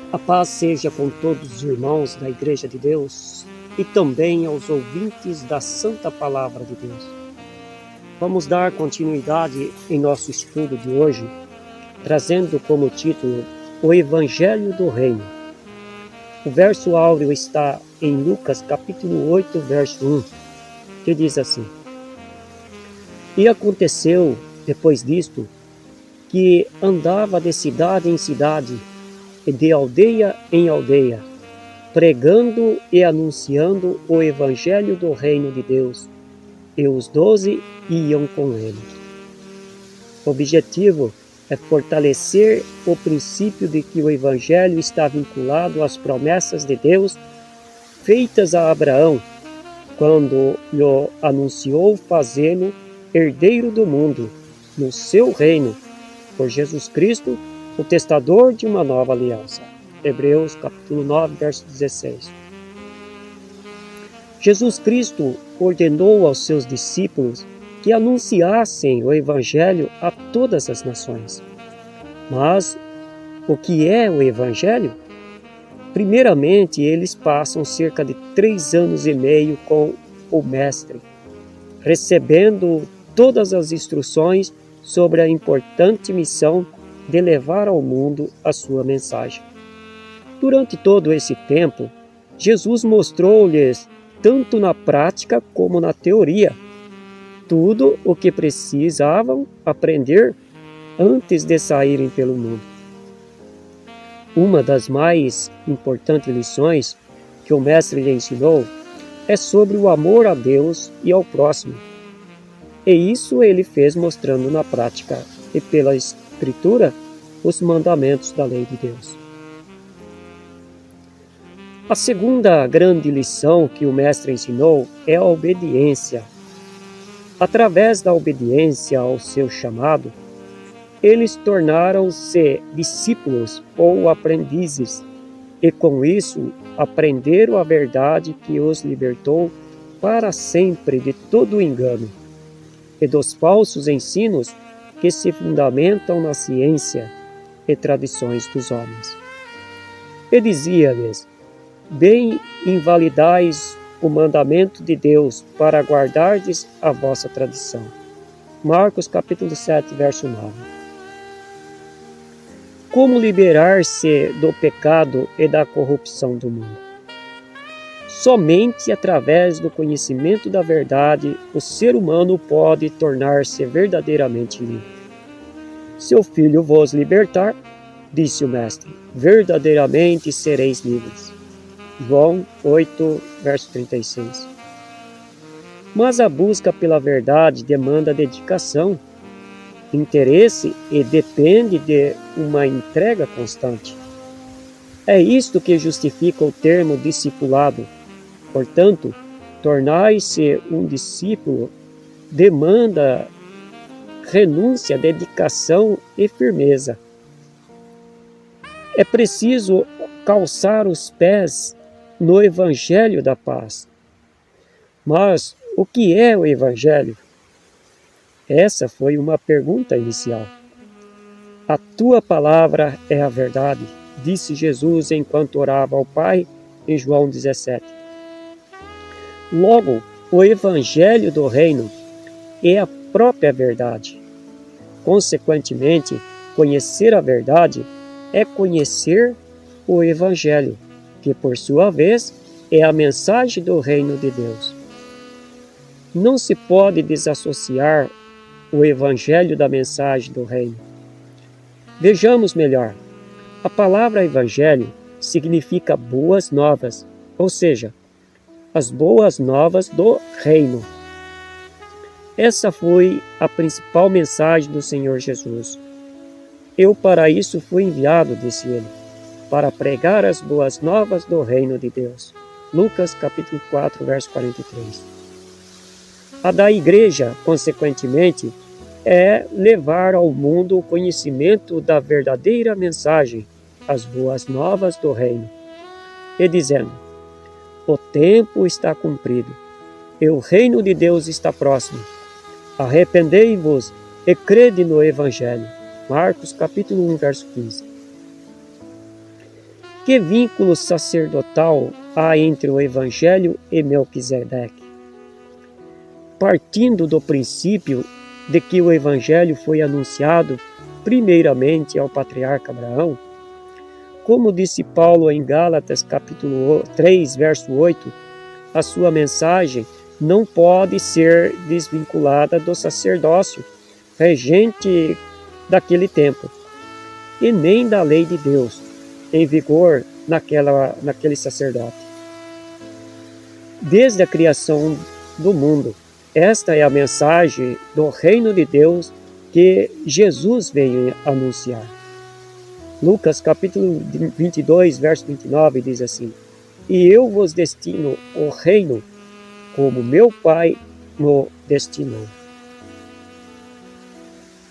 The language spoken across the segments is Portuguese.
A paz seja com todos os irmãos da Igreja de Deus e também aos ouvintes da Santa Palavra de Deus. Vamos dar continuidade em nosso estudo de hoje, trazendo como título o Evangelho do Reino. O verso áureo está em Lucas capítulo 8, verso 1, que diz assim: E aconteceu, depois disto, que andava de cidade em cidade, e de aldeia em aldeia, pregando e anunciando o Evangelho do Reino de Deus, e os 12 iam com ele. O objetivo é fortalecer o princípio de que o Evangelho está vinculado às promessas de Deus feitas a Abraão, quando lhe anunciou fazê-lo herdeiro do mundo, no seu reino, por Jesus Cristo, o testador de uma nova aliança. Hebreus capítulo 9, verso 16. Jesus Cristo ordenou aos seus discípulos que anunciassem o Evangelho a todas as nações. Mas o que é o Evangelho? Primeiramente, eles passam cerca de 3 anos e meio com o Mestre, recebendo todas as instruções sobre a importante missão de levar ao mundo a sua mensagem. Durante todo esse tempo, Jesus mostrou-lhes, tanto na prática como na teoria, tudo o que precisavam aprender antes de saírem pelo mundo. Uma das mais importantes lições que o Mestre lhe ensinou é sobre o amor a Deus e ao próximo. E isso ele fez mostrando na prática e pela Escritura os mandamentos da lei de Deus. A segunda grande lição que o Mestre ensinou é a obediência. Através da obediência ao seu chamado, eles tornaram-se discípulos ou aprendizes, e com isso aprenderam a verdade que os libertou para sempre de todo o engano e dos falsos ensinos que se fundamentam na ciência e tradições dos homens. E dizia-lhes: Bem invalidais o mandamento de Deus para guardardes a vossa tradição. Marcos capítulo 7, verso 9. Como liberar-se do pecado e da corrupção do mundo? Somente através do conhecimento da verdade o ser humano pode tornar-se verdadeiramente livre. Se o Filho vos libertar, disse o Mestre, verdadeiramente sereis livres. João 8, verso 36. Mas a busca pela verdade demanda dedicação, interesse e depende de uma entrega constante. É isto que justifica o termo discipulado. Portanto, tornar-se um discípulo demanda renúncia, dedicação e firmeza. É preciso calçar os pés no Evangelho da paz. Mas o que é o Evangelho? Essa foi uma pergunta inicial. A tua palavra é a verdade, disse Jesus enquanto orava ao Pai em João 17. Logo, o Evangelho do Reino é a própria verdade. Consequentemente, conhecer a verdade é conhecer o Evangelho, que por sua vez é a mensagem do Reino de Deus. Não se pode desassociar o Evangelho da mensagem do Reino. Vejamos melhor. A palavra Evangelho significa boas novas, ou seja, as boas novas do Reino. Essa foi a principal mensagem do Senhor Jesus. Eu para isso fui enviado, disse ele, para pregar as boas novas do Reino de Deus. Lucas capítulo 4, verso 43. A da Igreja, consequentemente, é levar ao mundo o conhecimento da verdadeira mensagem, as boas novas do Reino, e dizendo: o tempo está cumprido, e o Reino de Deus está próximo. Arrependei-vos e crede no Evangelho. Marcos capítulo 1, verso 15. Que vínculo sacerdotal há entre o Evangelho e Melquisedeque? Partindo do princípio de que o Evangelho foi anunciado primeiramente ao patriarca Abraão, como disse Paulo em Gálatas capítulo 3, verso 8, a sua mensagem não pode ser desvinculada do sacerdócio regente daquele tempo, e nem da lei de Deus, em vigor naquele sacerdote. Desde a criação do mundo, esta é a mensagem do reino de Deus que Jesus veio anunciar. Lucas capítulo 22, verso 29 diz assim: E eu vos destino o reino como meu Pai no destinou.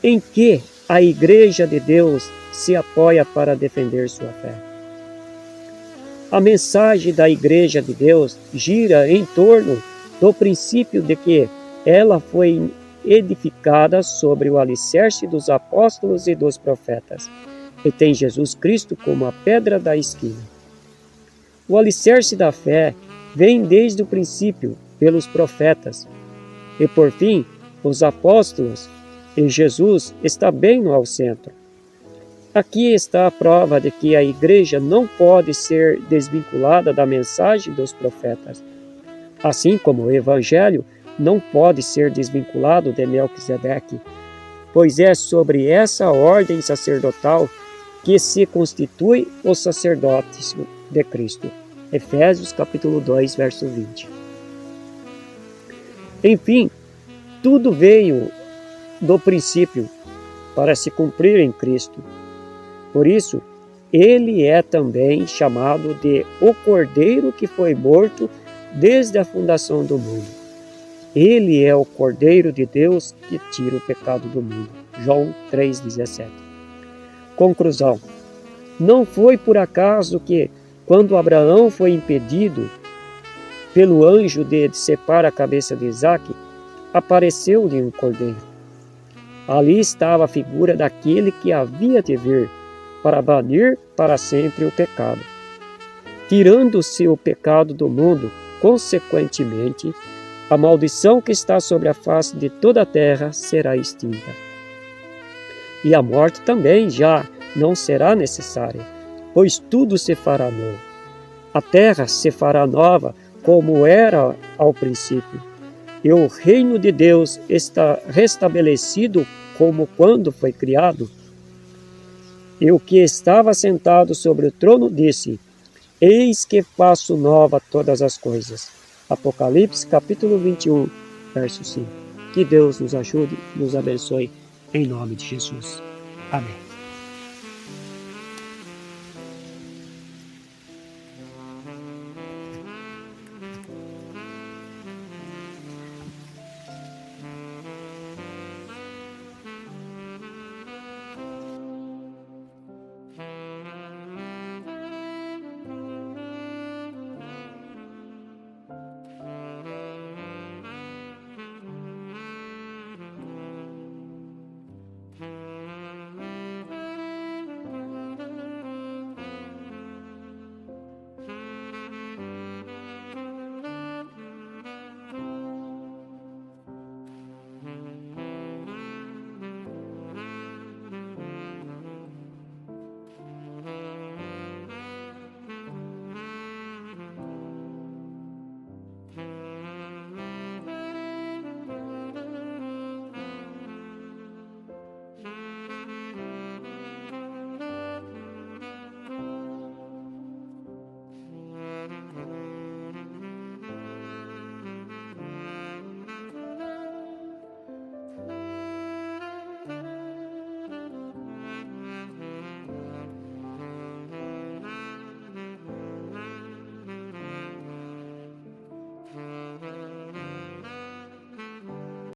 Em que a Igreja de Deus se apoia para defender sua fé? A mensagem da Igreja de Deus gira em torno do princípio de que ela foi edificada sobre o alicerce dos apóstolos e dos profetas, e tem Jesus Cristo como a pedra da esquina. O alicerce da fé vem desde o princípio pelos profetas, e por fim, os apóstolos, e Jesus está bem no centro. Aqui está a prova de que a igreja não pode ser desvinculada da mensagem dos profetas, assim como o evangelho não pode ser desvinculado de Melquisedeque, pois é sobre essa ordem sacerdotal que se constitui o sacerdócio de Cristo. Efésios capítulo 2, verso 20. Enfim, tudo veio do princípio para se cumprir em Cristo. Por isso, ele é também chamado de o Cordeiro que foi morto desde a fundação do mundo. Ele é o Cordeiro de Deus que tira o pecado do mundo. João 3,17. Conclusão. Não foi por acaso que, quando Abraão foi impedido pelo anjo de decepar a cabeça de Isaque, apareceu-lhe um cordeiro. Ali estava a figura daquele que havia de vir para banir para sempre o pecado. Tirando-se o pecado do mundo, consequentemente, a maldição que está sobre a face de toda a terra será extinta. E a morte também já não será necessária, pois tudo se fará novo. A terra se fará nova como era ao princípio, e o reino de Deus está restabelecido como quando foi criado. E o que estava sentado sobre o trono disse: Eis que faço nova todas as coisas. Apocalipse capítulo 21, verso 5. Que Deus nos ajude, nos abençoe, em nome de Jesus. Amém.